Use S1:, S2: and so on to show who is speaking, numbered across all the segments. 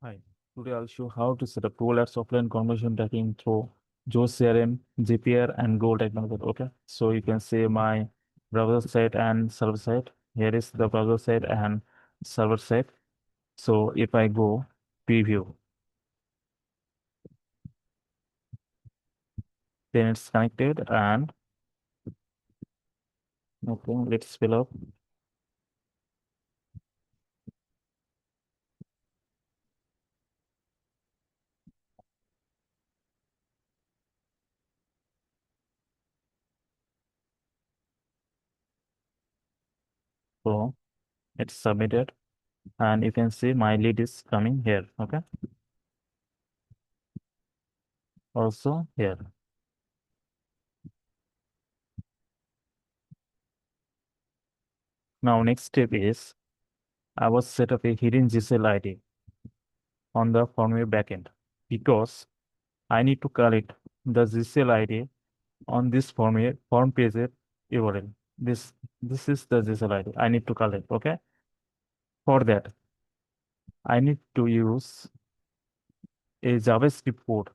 S1: Hi. Today I'll show how to set up role as offline conversion tracking through Zoho CRM, Zapier, and Go Technology. Okay. So you can see my browser site and server site. Here is the browser site and server site. So if I go preview, then it's connected and okay, let's fill up. So it's submitted and you can see my lead is coming here. Okay. Also here. Now next step is I was set up a hidden GCLID on the firmware backend because I need to collect the GCL ID on this form page URL. This is the GCL ID I need to collect. Okay. For that, I need to use a JavaScript code.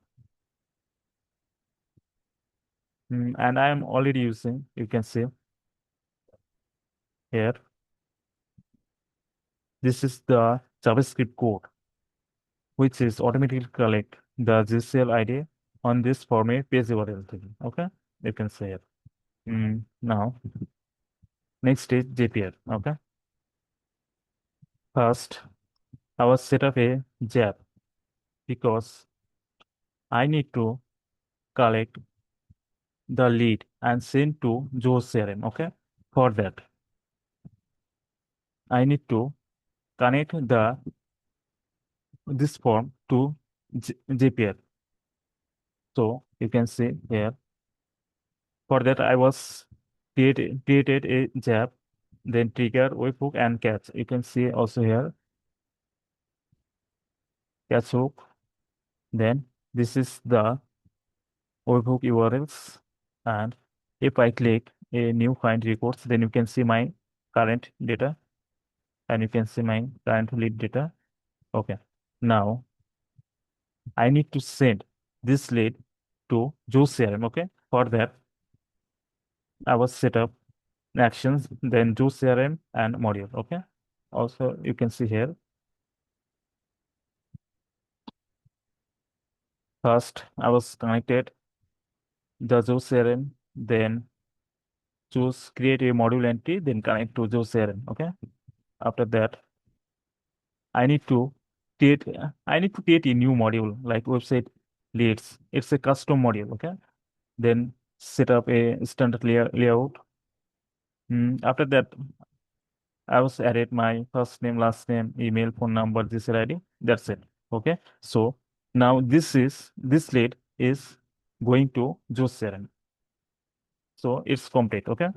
S1: And I am already using, you can see here, this is the JavaScript code, which is automatically collect the GCL ID on this format page URL thing. Okay. You can see it. Now, next is Zapier. Okay. First, I was set up a Zap because I need to collect the lead and send to Zoho CRM. Okay. For that, I need to connect the this form to Zapier. So you can see here. For that, I was created a Zap, then trigger, webhook, and catch. You can see also here catch hook. Then this is the webhook URLs. And if I click a new find records, then you can see my current data and you can see my current lead data. Okay. Now I need to send this lead to Zoho CRM. Okay. For that, I was set up actions, then Zoho CRM and module. Okay. Also, you can see here. First, I was connected the Zoho CRM, then choose create a module entry, then connect to Zoho CRM. Okay. After that, I need to create a new module like website leads. It's a custom module. Okay. Then set up a standard layout. After that, I was added my first name, last name, email, phone number, this ID. That's it. Okay. So now this lead is going to Joe CRM. So it's complete. Okay.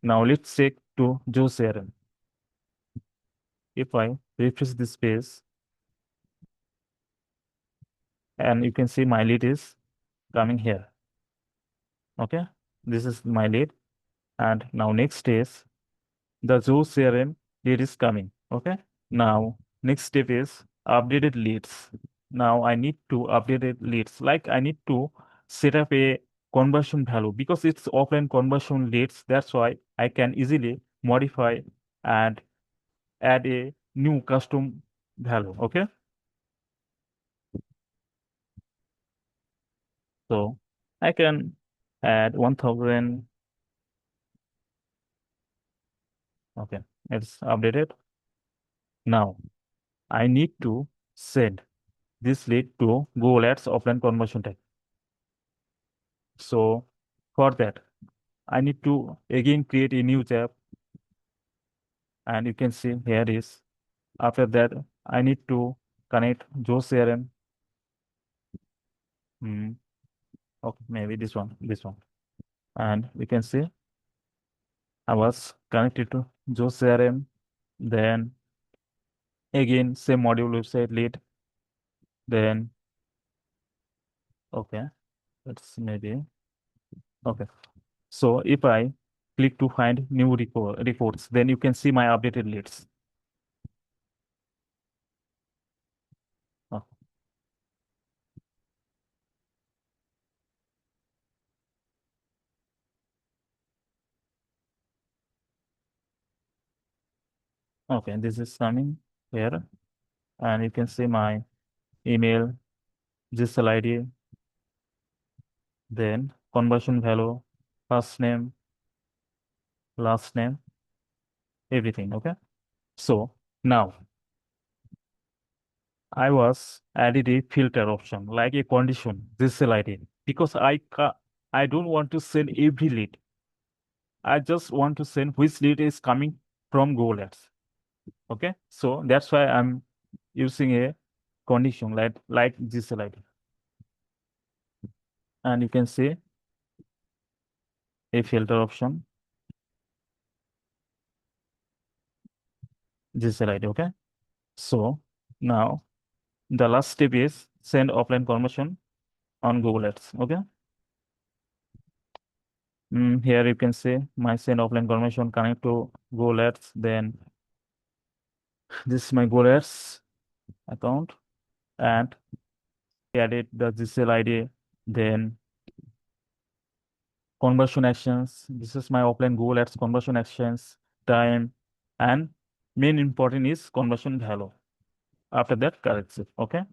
S1: Now let's check to Joe CRM. If I refresh this page and you can see my lead is coming here. Okay. This is my lead. And now next is the Joe CRM lead is coming. Okay. Now, next step is updated leads. Now I need to update it leads. Like I need to set up a conversion value because it's offline conversion leads. That's why I can easily modify and add a new custom value. Okay. So I can add 1000. Okay. It's updated. Now I need to send this lead to Google Ads offline conversion tag. So for that, I need to again create a new tab and you can see here is after that I need to connect Joe CRM. Hmm. Okay, maybe this one. And we can see I was connected to Joe CRM. Then again same module website lead. Then okay, let's maybe okay. So if I click to find new reports, then you can see my updated leads. Okay, this is coming here, and you can see my email, GCLID, then conversion value, first name, last name, everything. Okay. So now I was added a filter option like a condition, GCLID, because I don't want to send every lead. I just want to send which lead is coming from Google Ads. Okay. So that's why I'm using a condition like GCLID. And you can see a filter option, GCLID. Okay. So now the last step is send offline conversion on Google Ads. Okay. Here you can see my send offline conversion connect to Google Ads. Then this is my Google Ads account and added the GCLID. Then conversion actions. This is my offline Google Ads conversion actions, time, and main important is conversion value. After that, correct it. Okay.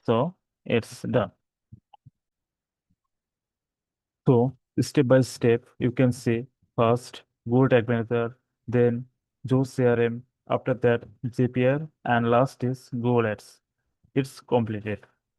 S1: So it's done. So step by step, you can see first Google Tag Manager, then Zoho CRM, after that Zapier, and last is Google Ads. It's completed.